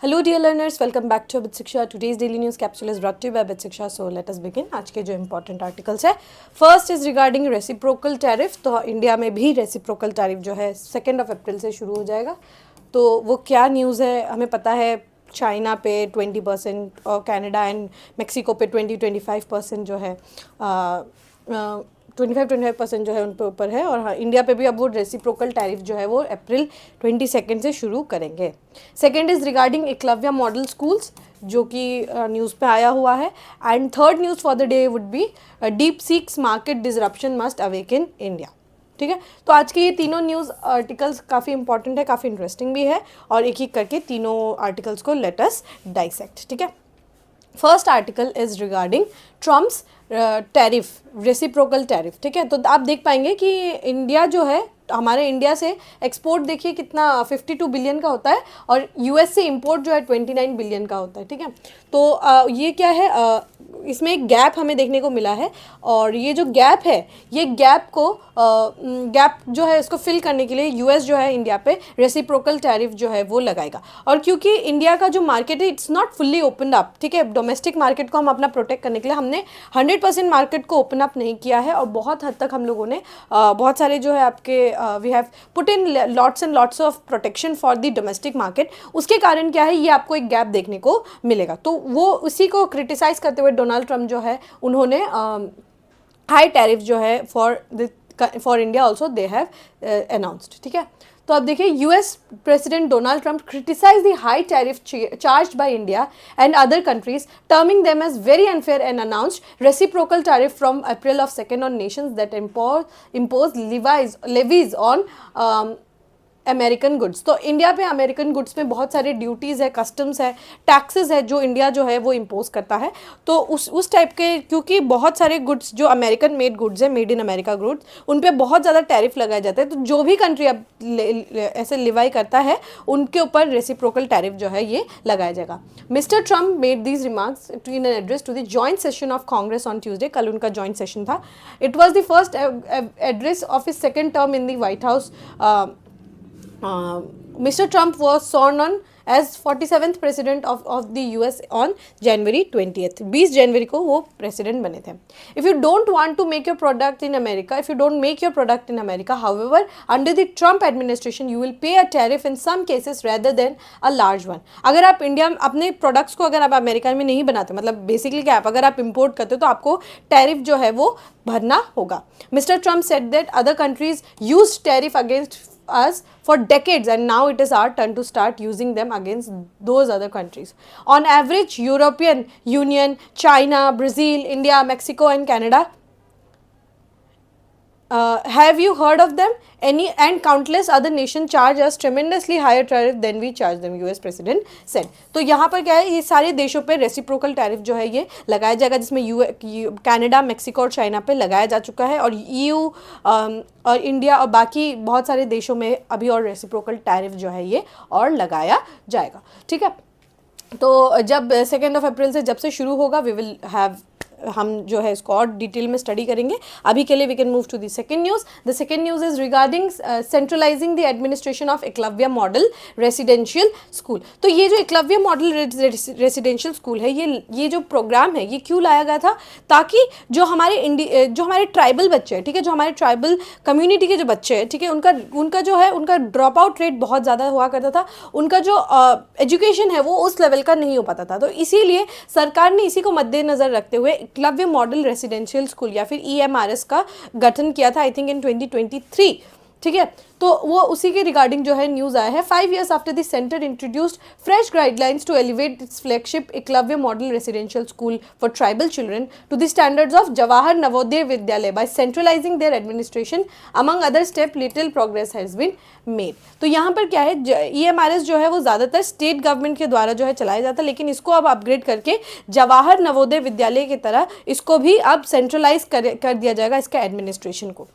Hello dear learners, welcome back to Abit Shiksha. Today's daily news capsule is brought to you by Abit Shiksha. So let us begin. आज के जो important articles है, first is regarding reciprocal tariff. तो India में भी reciprocal tariff जो है 2 अप्रैल से शुरू हो जाएगा. तो वो क्या न्यूज़ है हमें पता है. चाइना पे 20% और कनाडा एंड मेक्सिको पे 20-25% जो है 25% जो है उन पे ऊपर है. और हाँ, इंडिया पे भी अब वो रेसिप्रोकल टैरिफ जो है वो अप्रैल 22 से शुरू करेंगे. Second is regarding Eklavya model schools जो कि न्यूज़ पे आया हुआ है. And third news for the day would be DeepSeek's market disruption must awaken India. ठीक है, तो आज के ये तीनों न्यूज़ आर्टिकल्स काफ़ी इंपॉर्टेंट है, काफ़ी इंटरेस्टिंग भी है और एक एक करके तीनों आर्टिकल्स को लेट अस डाइसेक्ट. ठीक है, first article is regarding Trump's tariff, reciprocal tariff. ठीक है, तो आप देख पाएंगे कि इंडिया जो है, हमारे इंडिया से एक्सपोर्ट देखिए कितना 52 बिलियन का होता है और यूएस से इंपोर्ट जो है 29 बिलियन का होता है. ठीक है, तो ये क्या है, इसमें एक गैप हमें देखने को मिला है और ये जो गैप है, ये गैप जो है इसको फिल करने के लिए यूएस जो है इंडिया पे रेसिप्रोकल टैरिफ जो है वो लगाएगा. और क्योंकि इंडिया का जो मार्केट है it's not fully open up. ठीक है, डोमेस्टिक मार्केट को हम अपना प्रोटेक्ट करने के लिए हमने 100% मार्केट को ओपन अप नहीं किया है और बहुत हद तक हम लोगों ने बहुत सारे जो है आपके we have put in lots and lots of protection for the domestic market. उसके कारण क्या है, ये आपको एक गैप देखने को मिलेगा. तो वो उसी को क्रिटिसाइज करते हुए डोनाल्ड ट्रम्प जो है उन्होंने हाई टैरिफ जो है for India also they have announced. ठीक है, तो अब देखिए US president Donald Trump criticise the high tariff charged by India and other countries, terming them as very unfair and announced reciprocal tariff from April of 2 on nations that impose levies on American goods. तो India पे American goods में बहुत सारे duties है, customs है, taxes है जो India जो है वो इम्पोज करता है. तो उस टाइप के, क्योंकि बहुत सारे गुड्स जो अमेरिकन मेड गुड्स है, मेड इन अमेरिका गुड्स, उन पे बहुत ज़्यादा टैरिफ लगाए जाते हैं. तो जो भी कंट्री अब ऐसे लिवाई करता है उनके ऊपर रेसिप्रोकल टैरिफ जो है ये लगाया जाएगा. Mister Trump made these remarks in an address to the joint session of Congress on Tuesday. कल उनका जॉइंट सेशन था. It was the first address of his second term in the White House. Mr. Trump was sworn on as 47th president of the US on January 20th. 20 जनवरी को वो president बने थे. If you don't want to make your product in America, if you don't make your product in America, however, under the Trump administration, you will pay a tariff in some cases rather than a large one. अगर आप India अपने products को अगर आप America में नहीं बनाते, मतलब बेसिकली क्या, अगर आप इम्पोर्ट करते हो तो आपको टैरिफ जो है वो भरना होगा. Mister Trump said that other countries use tariff against us for decades and now it is our turn to start using them against those other countries. On average, European Union, China, Brazil, India, Mexico and Canada, have you heard of them? Any and countless other nations charge us tremendously higher tariff than we charge them, US president said. तो यहाँ पर क्या है, ये सारे देशों पे reciprocal tariff जो है ये लगाया जाएगा, जिसमें कनाडा, मेक्सिको और चाइना पे लगाया जा चुका है और EU और इंडिया और बाकी बहुत सारे देशों में अभी और रेसिप्रोकल टैरिफ जो है ये और लगाया जाएगा. ठीक है, तो जब 2 अप्रैल से जब से शुरू होगा वी विल हैव, हम जो है इसको और डिटेल में स्टडी करेंगे. अभी के लिए we can move to the second news. The second news is regarding centralising the administration of Eklavya model residential school. तो ये जो एकलव्य मॉडल रेसिडेंशियल स्कूल है, ये जो प्रोग्राम है ये क्यों लाया गया था, ताकि जो हमारे ट्राइबल बच्चे हैं, ठीक है, जो हमारे ट्राइबल कम्युनिटी के जो बच्चे हैं, ठीक है, उनका जो है उनका ड्रॉप आउट रेट बहुत ज़्यादा हुआ करता था. उनका जो एजुकेशन है वो उस लेवल का नहीं हो पाता था. तो इसीलिए सरकार ने इसी को मद्देनज़र रखते हुए एकलव्य मॉडल रेसिडेंशियल स्कूल या फिर EMRS का गठन किया था, आई थिंक इन 2023. ठीक है, तो वो उसी के रिगार्डिंग जो है न्यूज़ आया है. 5 years after the center introduced fresh guidelines to elevate its flagship Eklavya Model Residential School for tribal children to the standards of Jawahar Navodaya Vidyalaya by centralizing their administration, among other steps, little progress has been made. तो यहाँ पर क्या है, EMRS जो है वो ज़्यादातर state government के द्वारा जो है चलाया जाता है, लेकिन इसको अब अपग्रेड करके जवाहर नवोदय विद्यालय की तरह इसको भी अब सेंट्रलाइज कर दिया जाएगा, इसका एडमिनिस्ट्रेशन को.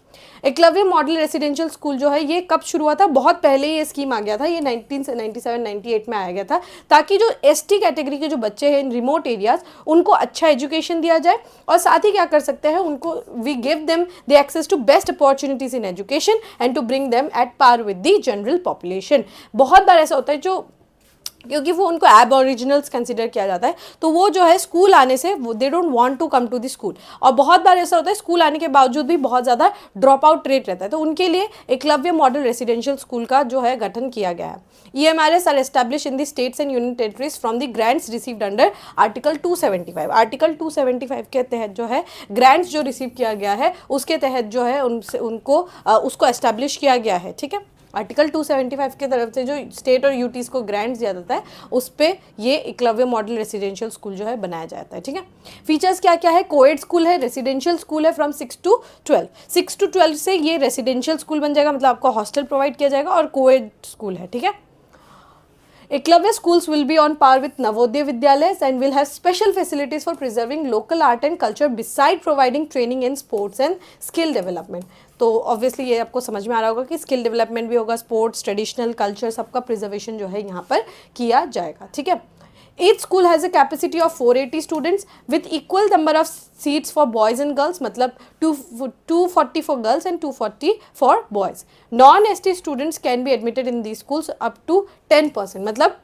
एकलव्य मॉडल रेसिडेंशियल स्कूल जो है ये कब शुरू हुआ था, बहुत पहले ये स्कीम आ गया था, ये 1997-98 में आया गया था, ताकि जो ST कैटेगरी के जो बच्चे हैं इन रिमोट एरियाज उनको अच्छा एजुकेशन दिया जाए और साथ ही क्या कर सकते हैं, उनको we give them the access to best opportunities in education and to bring them at par with the general population. बहुत बार ऐसा होता है जो क्योंकि वो उनको एब ओरिजिनल्स कंसिडर किया जाता है, तो वो जो है स्कूल आने से they don't want to come to the school. और बहुत बार ऐसा होता है स्कूल आने के बावजूद भी बहुत ज़्यादा ड्रॉप आउट रेट रहता है, तो उनके लिए एकलव्य मॉडल रेसिडेंशियल स्कूल का जो है गठन किया गया है। EMRS are established in the states and union territories from the grants received under article 275। Article 275 के तहत जो है ग्रांट्स जो रिसीव किया गया है उसके तहत जो है उनसे उनको उसको एस्टैब्लिश किया गया है। ठीक है, आर्टिकल 275 की तरफ से जो स्टेट और यूटीज़ को ग्रांट्स दिया जाता है उस पर ये एकलव्य मॉडल रेसिडेंशियल स्कूल जो है बनाया जाता है। ठीक है, फीचर्स क्या क्या है? कोएड स्कूल है, रेसिडेंशियल स्कूल है फ्रॉम 6 to 12। 6 to 12 से ये रेसिडेंशियल स्कूल बन जाएगा, मतलब आपको हॉस्टल प्रोवाइड किया जाएगा, और कोएड स्कूल है। ठीक है, Eklavya schools will be on par with Navodaya Vidyalayas and will have special facilities for preserving local art and culture beside providing training in sports and skill development। तो obviously ये आपको समझ में आ रहा होगा कि स्किल डेवलपमेंट भी होगा, स्पोर्ट्स, ट्रेडिशनल कल्चर, सबका प्रिजर्वेशन जो है यहाँ पर किया जाएगा। ठीक है, each school has a capacity of 480 students with equal number of seats for boys and girls, मतलब 240 for girls and 240 for boys। Non-ST students can be admitted in these schools up to 10%, मतलब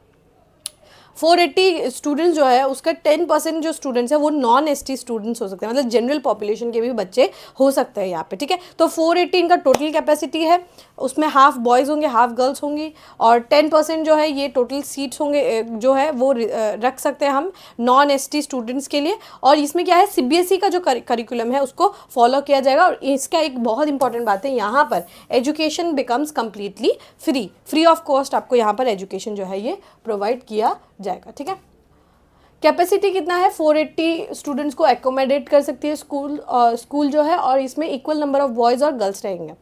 480 students जो है उसका 10% जो students है वो non ST students हो सकते हैं, मतलब जनरल पॉपुलेशन के भी बच्चे हो सकते हैं यहाँ पे। ठीक है, तो 480 इनका टोटल कैपेसिटी है, उसमें हाफ बॉयज़ होंगे हाफ गर्ल्स होंगी, और 10% जो है ये टोटल सीट्स होंगे जो है वो रख सकते हैं हम नॉन एसटी स्टूडेंट्स के लिए। और इसमें क्या है, CBSE का जो करिकुलम है उसको फॉलो किया जाएगा। और इसका एक बहुत इंपॉर्टेंट बात है, यहाँ पर education becomes completely free of cost आपको यहाँ पर एजुकेशन जो है ये प्रोवाइड किया जाएगा। ठीक है, कैपेसिटी कितना है, 480 स्टूडेंट्स को एकोमोडेट कर सकती है स्कूल जो है, और इसमें इक्वल नंबर ऑफ बॉयज़ और गर्ल्स रहेंगे।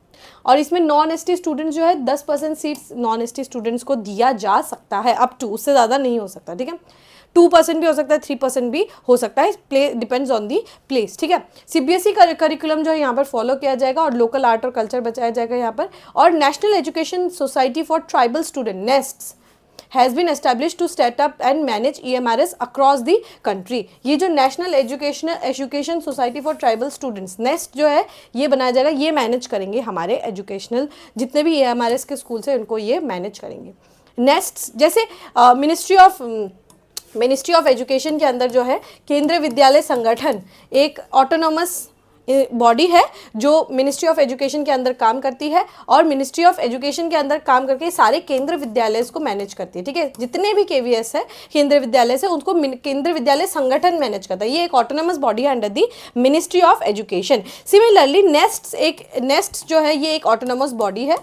और इसमें नॉन एसटी स्टूडेंट्स जो है 10% सीट्स नॉन एसटी स्टूडेंट्स को दिया जा सकता है, अप टू, उससे ज़्यादा नहीं हो सकता। ठीक है, 2% भी हो सकता है, 3% भी हो सकता है, play depends on the place. ठीक है, CBSE का करिकुलम जो है यहाँ पर फॉलो किया जाएगा, और लोकल आर्ट और कल्चर बचाया जाएगा यहाँ पर। और national education society for tribal student nests has been established to set up and manage EMRS across the country। ये जो national education society for tribal students nest जो है ये बनाया जाएगा, ये मैनेज करेंगे हमारे एजुकेशनल जितने भी EMRS के स्कूल्स हैं उनको ये मैनेज करेंगे। नेस्ट जैसे मिनिस्ट्री ऑफ एजुकेशन के अंदर जो है केंद्रीय विद्यालय संगठन एक ऑटोनोमस बॉडी है जो मिनिस्ट्री ऑफ एजुकेशन के अंदर काम करती है, और मिनिस्ट्री ऑफ एजुकेशन के अंदर काम करके सारे केंद्र विद्यालय को मैनेज करती है। ठीक है, जितने भी KVS है केंद्रीय विद्यालय से उनको केंद्रीय विद्यालय संगठन मैनेज करता है, ये एक ऑटोनोमस बॉडी है under the ministry of education. Similarly nest जो है ये एक ऑटोनोमस बॉडी है।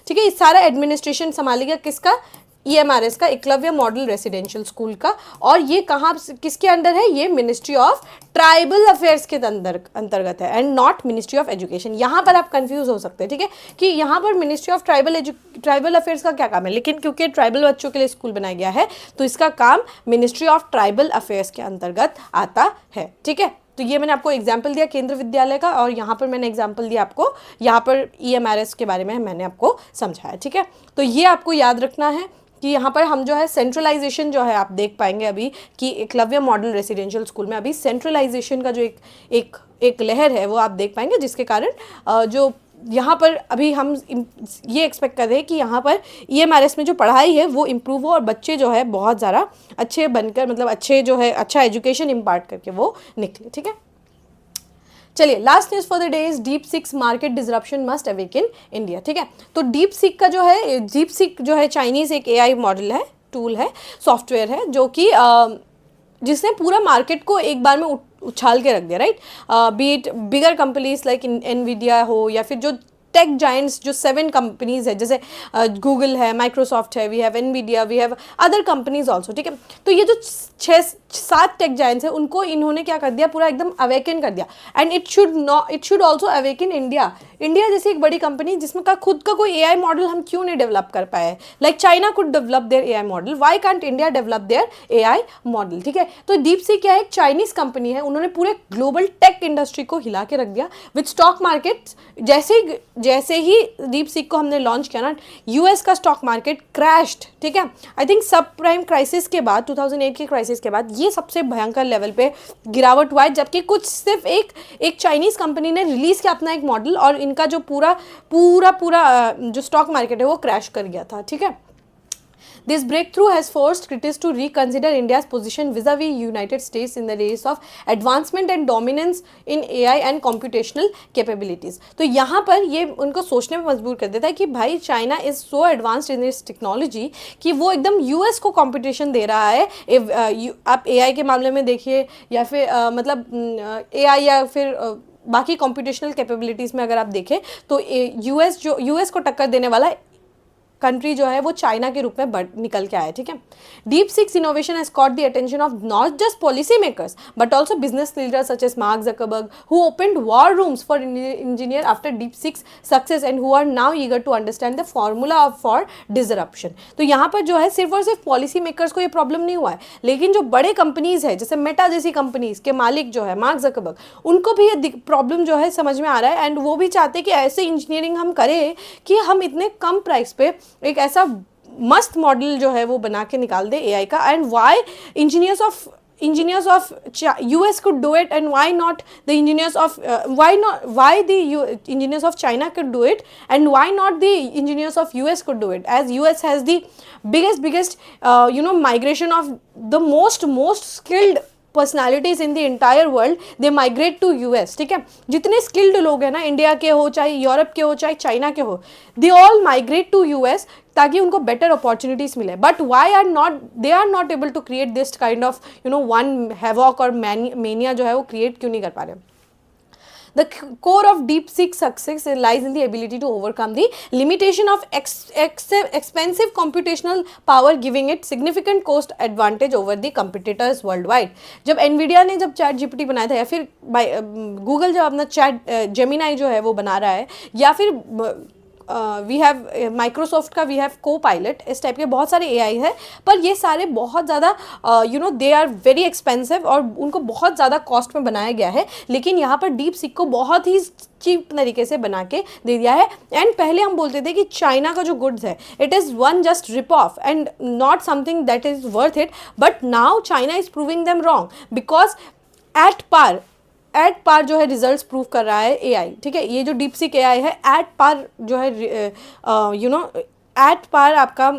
ठीक है, इस सारा एडमिनिस्ट्रेशन संभालेगा किसका, EMRS का, एकलव्य मॉडल रेसिडेंशियल स्कूल का। और ये कहाँ किसके अंडर है, ये मिनिस्ट्री ऑफ ट्राइबल अफेयर्स के अंतर्गत है, and not ministry of education. यहाँ पर आप कंफ्यूज हो सकते हैं। ठीक है, कि यहाँ पर मिनिस्ट्री ऑफ ट्राइबल अफेयर्स का क्या काम है, लेकिन क्योंकि ट्राइबल बच्चों के लिए स्कूल बनाया गया है तो इसका काम मिनिस्ट्री ऑफ ट्राइबल अफेयर्स के अंतर्गत आता है। ठीक है, तो ये मैंने आपको एग्जाम्पल दिया केंद्र विद्यालय का, और यहाँ पर मैंने एग्जाम्पल दिया आपको, यहाँ पर EMRS के बारे में मैंने आपको समझाया। ठीक है, तो ये आपको याद रखना है कि यहाँ पर हम जो है सेंट्रलाइजेशन जो है आप देख पाएंगे अभी कि एकलव्य मॉडल रेसिडेंशियल स्कूल में अभी सेंट्रलाइजेशन का जो एक लहर है वो आप देख पाएंगे, जिसके कारण जो यहाँ पर अभी हम ये एक्सपेक्ट कर रहे हैं कि यहाँ पर EMRS में जो पढ़ाई है वो इम्प्रूव हो और बच्चे जो है बहुत ज़्यादा अच्छे बनकर, मतलब अच्छे जो है अच्छा एजुकेशन इम्पार्ट करके वो निकले। ठीक है, चलिए last news for the day is deep seek market disruption must awake in India. ठीक है, तो डीप सीक का जो है चाइनीज़ एक AI मॉडल है, टूल है, सॉफ्टवेयर है, जो कि जिसने पूरा मार्केट को एक बार में उछाल के रख दिया, right. B it bigger companies like NVIDIA हो या फिर जो टेक जाइंट्स जो 7 कंपनीज है, जैसे गूगल है, माइक्रोसॉफ्ट है, we have NVIDIA, we have other companies also. ठीक है, तो ये जो 6-7 टेक जाइंट्स है उनको इन्होंने क्या कर दिया, पूरा एकदम अवेकन कर दिया। And it should also awaken India जैसी एक बड़ी कंपनी जिसमें का खुद का कोई AI मॉडल हम क्यों नहीं डेवलप कर पाए। Like China could develop their AI model, why can't India develop their AI model. ठीक है, तो डीप सीक क्या है, एक चाइनीज कंपनी है, उन्होंने पूरे ग्लोबल टेक इंडस्ट्री को हिला के रख दिया विद स्टॉक मार्केट। जैसे ही डीप सीक को हमने लॉन्च किया ना, US का स्टॉक मार्केट क्रैश्ड। ठीक है, आई थिंक सब प्राइम क्राइसिस के बाद 2008 के क्राइसिस के बाद ये सबसे भयंकर लेवल पे गिरावट हुआ है, जबकि कुछ सिर्फ एक चाइनीज कंपनी ने रिलीज किया अपना एक मॉडल और इनका जो पूरा जो स्टॉक मार्केट है वो क्रैश कर गया था। ठीक है, This breakthrough has forced critics to reconsider India's position vis-a-vis United States in the race of advancement and dominance in AI and computational capabilities. तो यहाँ पर ये उनको सोचने में मजबूर कर देता है कि भाई China is so advanced in this technology कि वो एकदम यूएस को कंपटीशन दे रहा है. आप एआई के मामले में देखिए या फिर मतलब एआई या फिर बाकी कंप्यूटेशनल कैपेबिलिटीज़ में अगर आप देखें तो यूएस को टक्कर देने वाला कंट्री जो है वो चाइना के रूप में निकल के आया. ठीक है. DeepSeek's innovation has caught the attention of not just policy makers but also business leaders such as Mark Zuckerberg who opened war rooms for engineer after DeepSeek's success and who are now eager to understand the formula for disruption. तो यहाँ पर जो है सिर्फ और सिर्फ policy makers को ये प्रॉब्लम नहीं हुआ है, लेकिन जो बड़े कंपनीज है जैसे मेटा जैसी कंपनीज के मालिक जो है मार्क जकरबर्ग, उनको भी ये प्रॉब्लम जो है समझ में आ रहा है एंड वो भी चाहते हैं कि ऐसे इंजीनियरिंग हम करें कि हम इतने कम प्राइस पे एक ऐसा मस्त मॉडल जो है वो बना के निकाल दे एआई का. And why engineers of US could do it and why not the engineers of why the engineers of China could do it and why not the engineers of US could do it, as US has the biggest migration of the most skilled personalities in the entire world they migrate to US. ठीक है. जितने skilled लोग हैं ना, India के हो चाहे Europe के हो चाहे चाइना के हो, they all migrate to US ताकि उनको बेटर अपॉर्चुनिटीज़ मिले. But why are not able to create this kind of one havoc और मेनिया जो है वो क्रिएट क्यों नहीं कर पा रहे. The core of DeepSeek success lies in the ability to overcome the limitation of expensive computational power, giving it significant cost advantage over the competitors worldwide. जब NVIDIA ने जब चैट जीपीटी बनाया था या फिर गूगल जब अपना चैट जेमिनाई जो है वो बना रहा है या फिर वी हैव माइक्रोसॉफ्ट का वी हैव को पायलट, इस टाइप के बहुत सारे एआई है, पर ये सारे बहुत ज़्यादा दे आर वेरी एक्सपेंसिव और उनको बहुत ज़्यादा कॉस्ट में बनाया गया है. लेकिन यहाँ पर डीप सीक को बहुत ही चीप तरीके से बना के दे दिया है. एंड पहले हम बोलते थे कि चाइना का जो गुड्स है it is one just rip off and not something that is worth it. But now China is proving them wrong because at par जो है रिजल्ट्स प्रूव कर रहा है एआई. ठीक है. ये जो डीप सीक एआई है एट पार जो है एट पार आपका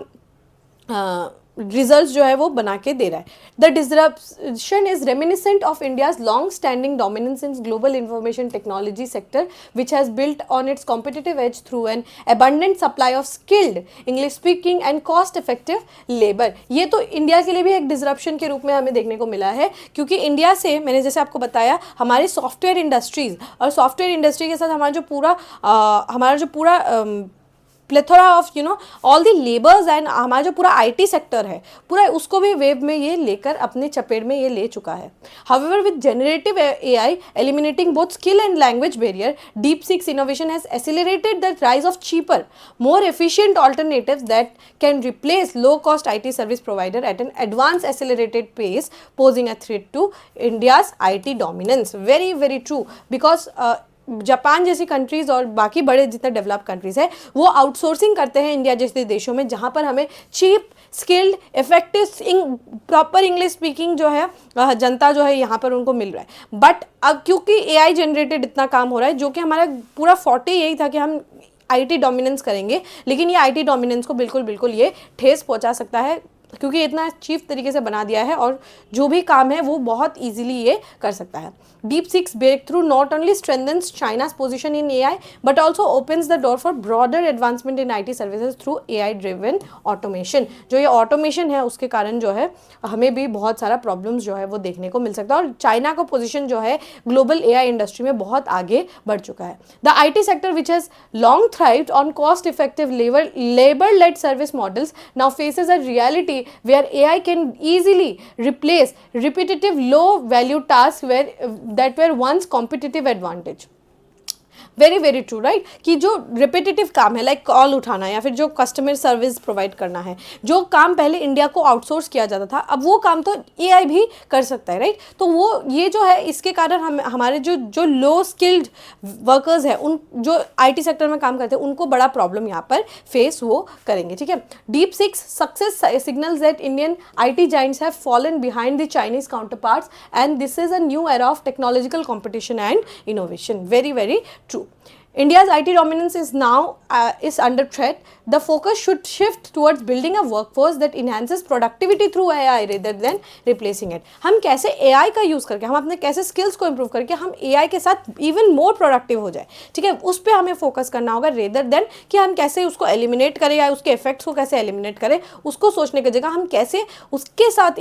रिजल्ट्स जो है वो बना के दे रहा है. The disruption is reminiscent of India's long standing dominance in global information technology sector which has built on it's competitive as through an abundant supply of skilled English speaking and cost effective labour. ये तो India के लिए भी एक disruption के रूप में हमें देखने को मिला है, क्योंकि इंडिया से मैंने जैसे आपको बताया हमारे सॉफ्टवेयर इंडस्ट्रीज और सॉफ्टवेयर इंडस्ट्री के साथ हमारा जो पूरा plethora of all the labours and हमारा जो पूरा आईटी सेक्टर है पूरा उसको भी वेव में ये लेकर अपने चपेट में ये ले चुका है. However with generative AI eliminating both skill and language barrier, deep six innovation has accelerated the rise of cheaper more efficient alternatives that can replace low cost IT service provider at an advanced accelerated pace, posing a threat to India's IT dominance. Very very true because Japan जैसी countries और बाकी बड़े जितने develop countries है वो outsourcing करते हैं India जैसे देशों में, जहाँ पर हमें cheap skilled effective proper English speaking जो है जनता जो है यहाँ पर उनको मिल रहा है. बट अब क्योंकि एआई जनरेटेड इतना काम हो रहा है, जो कि हमारा पूरा 40 यही था कि हम आईटी डोमिनेंस करेंगे, लेकिन ये आईटी डोमिनेंस को बिल्कुल ये ठेस पहुँचा सकता है क्योंकि इतना चीप तरीके से बना दिया है और जो भी काम है वो बहुत इजीली ये कर सकता है. DeepSeek's breakthrough not only strengthens China's position in AI but also opens the door for broader advancement in IT services through AI driven automation. जो ये ऑटोमेशन है उसके कारण जो है हमें भी बहुत सारा प्रॉब्लम्स जो है वो देखने को मिल सकता है और चाइना का पोजीशन जो है ग्लोबल एआई इंडस्ट्री में बहुत आगे बढ़ चुका है. The IT sector which has long thrived on cost effective labour led service models now faces a reality where AI can easily replace repetitive low value tasks that were once competitive advantage. Very very true right कि जो repetitive काम है like call उठाना या फिर जो customer service provide करना है, जो काम पहले इंडिया को आउटसोर्स किया जाता था अब वो काम तो एआई भी कर सकता है राइट. तो वो ये जो है इसके कारण हमारे जो लो स्किल्ड वर्कर्स है उन जो आईटी सेक्टर में काम करते हैं उनको बड़ा प्रॉब्लम यहाँ पर फेस वो करेंगे. ठीक है. DeepSeek's success signals that Indian IT Giants have fallen behind the Chinese counterparts and this is a new era of technological competition and innovation. Very very true. India's IT dominance is now is under threat. The focus should shift towards building a workforce that enhances productivity through AI rather than replacing it. हम कैसे AI का use करके, हम अपने कैसे skills को improve करके हम AI के साथ इवन मोर प्रोडक्टिव हो जाए, ठीक है, उस पर हमें फोकस करना होगा रेदर देन कि हम कैसे उसको एलिमिनेट करें या उसके इफेक्ट्स को कैसे एलिमिनेट करें. उसको सोचने की जगह हम कैसे उसके साथ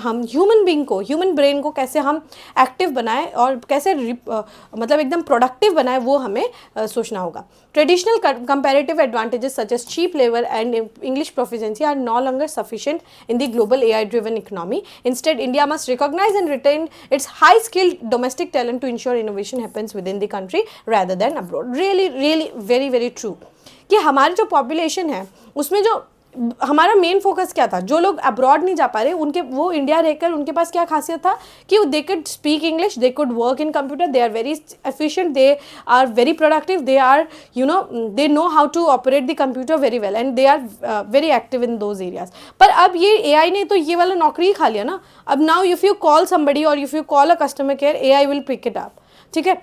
हम ह्यूमन बींग को, ह्यूमन ब्रेन को कैसे हम एक्टिव बनाएं और कैसे मतलब एकदम प्रोडक्टिव बनाएं, वो हमें सोचना होगा. Traditional comparative advantages such as cheap labour and English proficiency are no longer sufficient in the global AI driven economy. Instead, India must recognize and retain its high skilled domestic talent to ensure innovation happens within the country rather than abroad. Really very very true कि हमारी जो population है उसमें जो हमारा main focus क्या था, जो लोग अब्रॉड नहीं जा पा रहे उनके, वो इंडिया रहकर उनके पास क्या खासियत था कि they could speak English, they could work in computer, they are very efficient, they are very productive, they are they know how to operate the computer very well and they are very active in those areas. पर अब ये AI ने तो ये वाला नौकरी ही खा लिया ना. अब now if you call somebody और if you call a customer care, AI will pick it up, ठीक है.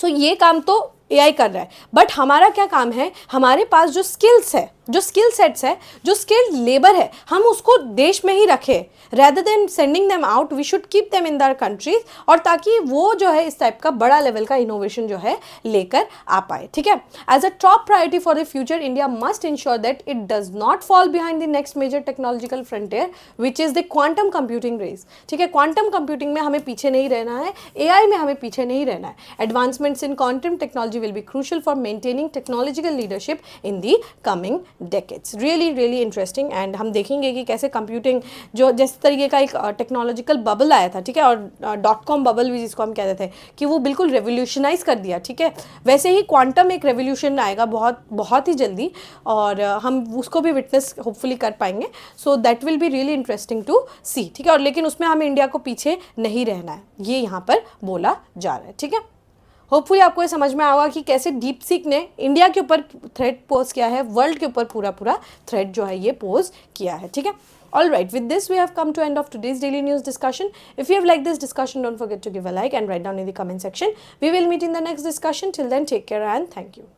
सो ये काम तो AI कर रहा है, बट हमारा क्या काम है, हमारे पास जो स्किल्स है, जो स्किल सेट्स है, जो स्किल्ड लेबर है, हम उसको देश में ही रखें rather than sending them out. We should keep them in their countries, और ताकि वो जो है इस टाइप का बड़ा लेवल का इनोवेशन जो है लेकर आ पाए, ठीक है. As a top priority for the future, India must ensure that it does not fall behind the next major technological frontier which is the quantum computing race, ठीक है. क्वांटम कंप्यूटिंग में हमें पीछे नहीं रहना है, AI में हमें पीछे नहीं रहना है. Advancements in quantum technology will be crucial for maintaining technological leadership in the coming decades. Really interesting. And हम देखेंगे कि कैसे कंप्यूटिंग जो जिस तरीके का एक टेक्नोलॉजिकल बबल आया था, ठीक है, और .com बबल भी जिसको हम कहते थे कि वो बिल्कुल रेवोल्यूशनाइज कर दिया, ठीक है, वैसे ही क्वांटम एक रेवोल्यूशन आएगा बहुत ही जल्दी, और हम उसको भी विटनेस होपफुली कर पाएंगे. So that will be really interesting to see, ठीक है. और लेकिन उसमें हमें इंडिया को पीछे नहीं रहना है, ये यहाँ पर बोला जा रहा है, ठीक है. होपफुली आपको ये समझ में आएगा कि कैसे डीप सीक ने इंडिया के ऊपर थ्रेट पोज किया है, वर्ल्ड के ऊपर पूरा थ्रेट जो है ये पोज किया है, ठीक है. All right, with this we have come to end of today's daily news discussion. If you have liked this discussion, don't forget to give a like and write down in the comment section. We will meet in the next discussion. Till then, take care and thank you.